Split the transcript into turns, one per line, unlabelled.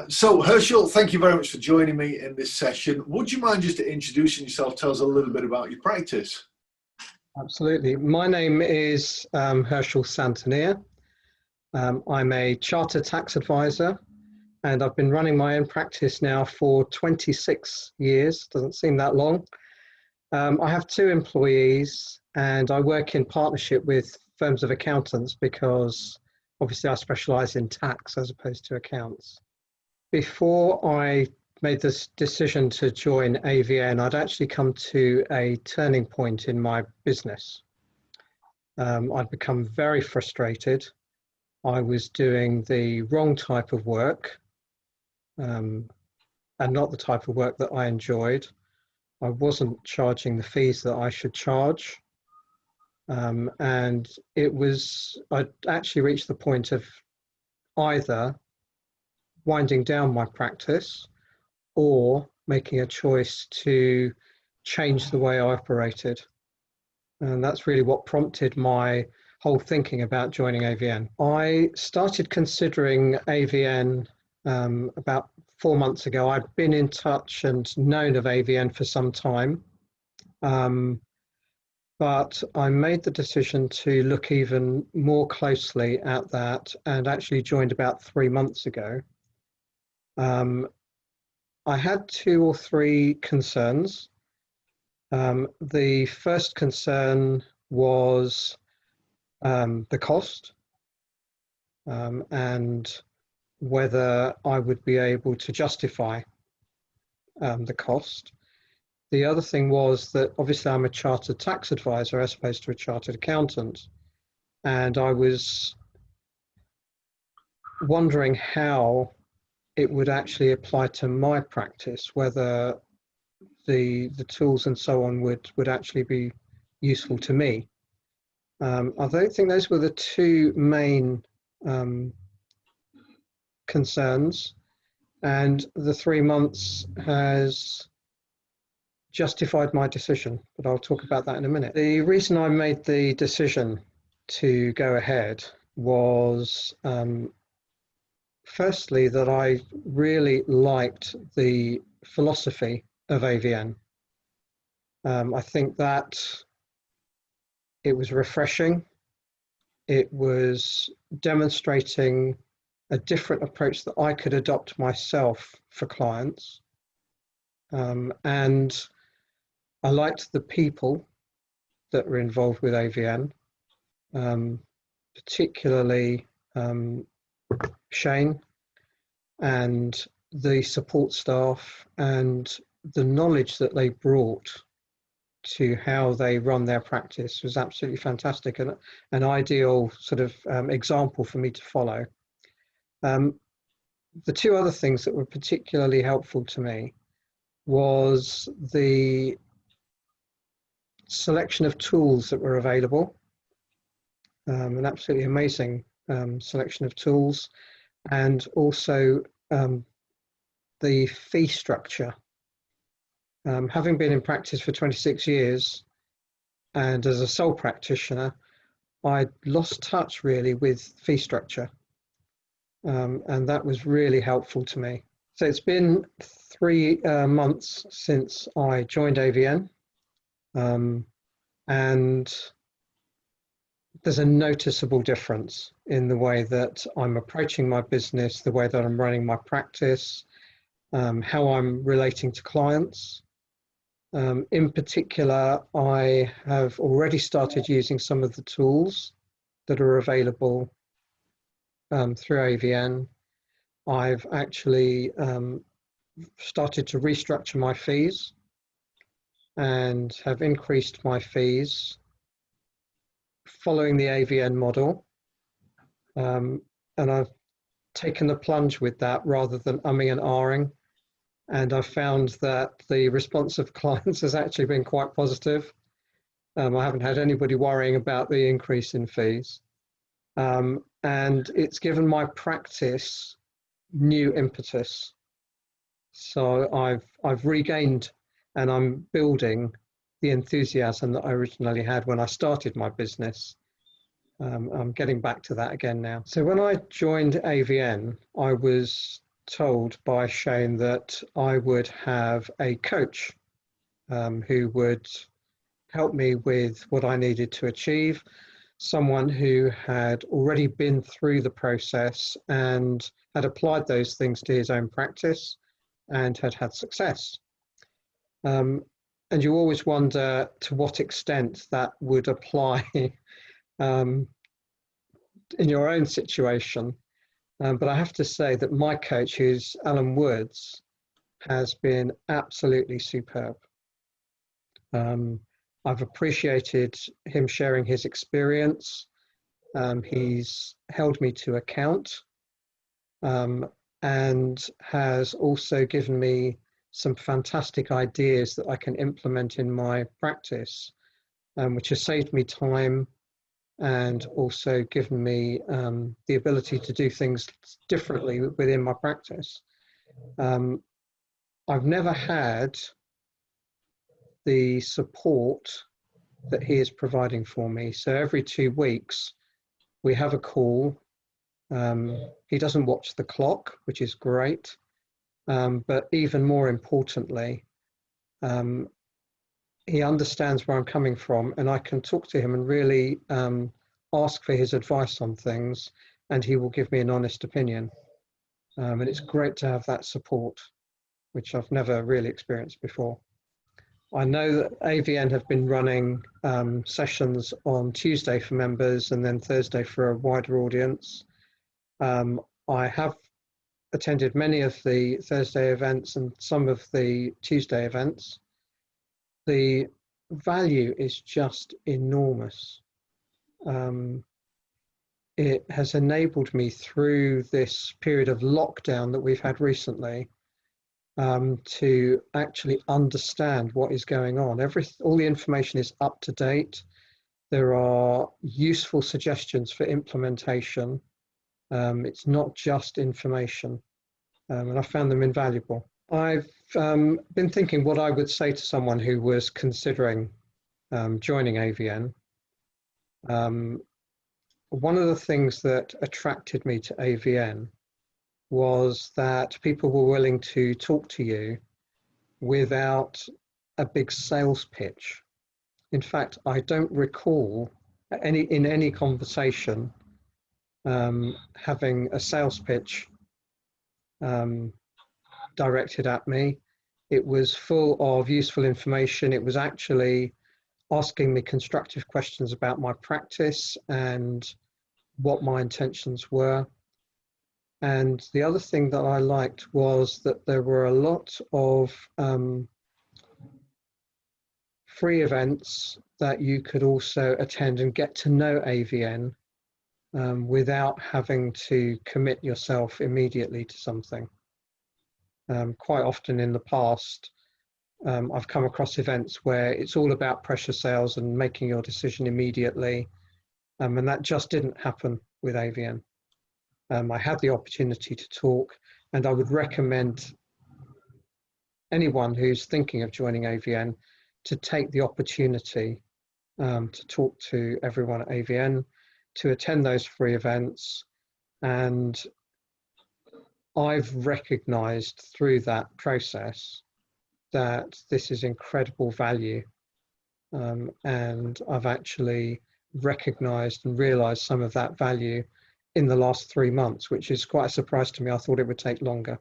So Herschel, thank you very much for joining me in this session. Would you mind just introducing yourself, tell us a little bit about your practice?
Absolutely. My name is Herschel Santineer. I'm a chartered tax advisor, and I've been running my own practice now for 26 years. Doesn't seem that long. I have 2 employees, and I work in partnership with firms of accountants because obviously I specialize in tax as opposed to accounts. Before I made this decision to join AVN, I'd actually come to a turning point in my business. I'd become very frustrated. I was doing the wrong type of work, and not the type of work that I enjoyed. I wasn't charging the fees that I should charge. And I'd actually reached the point of either winding down my practice or making a choice to change the way I operated. And that's really what prompted my whole thinking about joining AVN. I started considering AVN about 4 months ago. I'd been in touch and known of AVN for some time, but I made the decision to look even more closely at that and actually joined about 3 months ago. I had 2 or 3 concerns. The first concern was the cost and whether I would be able to justify the cost. The other thing was that obviously I'm a chartered tax advisor as opposed to a chartered accountant, and I was wondering how it would actually apply to my practice, whether the tools and so on would actually be useful to me. I don't think those were the 2 main concerns, and the 3 months has justified my decision, but I'll talk about that in a minute. The reason I made the decision to go ahead was firstly that I really liked the philosophy of AVN. I think that it was refreshing. It was demonstrating a different approach that I could adopt myself for clients. And I liked the people that were involved with AVN, particularly Shane and the support staff and the knowledge that they brought to how they run their practice was absolutely fantastic and an ideal sort of example for me to follow. The 2 other things that were particularly helpful to me was the selection of tools that were available, an absolutely amazing selection of tools, and also the fee structure. Having been in practice for 26 years and as a sole practitioner, I lost touch really with fee structure, and that was really helpful to me. So it's been 3 months since I joined AVN, and there's a noticeable difference in the way that I'm approaching my business, the way that I'm running my practice, how I'm relating to clients. In particular, I have already started using some of the tools that are available through AVN. I've actually started to restructure my fees and have increased my fees following the AVN model. And I've taken the plunge with that rather than umming and ahhing. And I've found that the response of clients has actually been quite positive. I haven't had anybody worrying about the increase in fees. And it's given my practice new impetus. So I've regained and I'm building the enthusiasm that I originally had when I started my business. I'm getting back to that again now. So when I joined AVN, I was told by Shane that I would have a coach who would help me with what I needed to achieve, someone who had already been through the process and had applied those things to his own practice and had had success. And you always wonder to what extent that would apply in your own situation. But I have to say that my coach, who's Alan Woods, has been absolutely superb. I've appreciated him sharing his experience. He's held me to account and has also given me some fantastic ideas that I can implement in my practice, which has saved me time and also given me the ability to do things differently within my practice. I've never had the support that he is providing for me. So every 2 weeks, we have a call. He doesn't watch the clock, which is great. But even more importantly, he understands where I'm coming from, and I can talk to him and really ask for his advice on things, and he will give me an honest opinion. And it's great to have that support, which I've never really experienced before. I know that AVN have been running sessions on Tuesday for members and then Thursday for a wider audience. I have attended many of the Thursday events and some of the Tuesday events. The value is just enormous. It has enabled me through this period of lockdown that we've had recently to actually understand what is going on. All the information is up to date. There are useful suggestions for implementation. It's not just information, and I found them invaluable. I've been thinking what I would say to someone who was considering joining AVN. One of the things that attracted me to AVN was that people were willing to talk to you without a big sales pitch. In fact, I don't recall in any conversation having a sales pitch directed at me. It was full of useful information. It was actually asking me constructive questions about my practice and what my intentions were. And the other thing that I liked was that there were a lot of free events that you could also attend and get to know AVN without having to commit yourself immediately to something. Quite often in the past, I've come across events where it's all about pressure sales and making your decision immediately, and that just didn't happen with AVN. I had the opportunity to talk, and I would recommend anyone who's thinking of joining AVN to take the opportunity to talk to everyone at AVN, to attend those free events. And I've recognized through that process that this is incredible value. And I've actually recognized and realized some of that value in the last 3 months, which is quite a surprise to me. I thought it would take longer.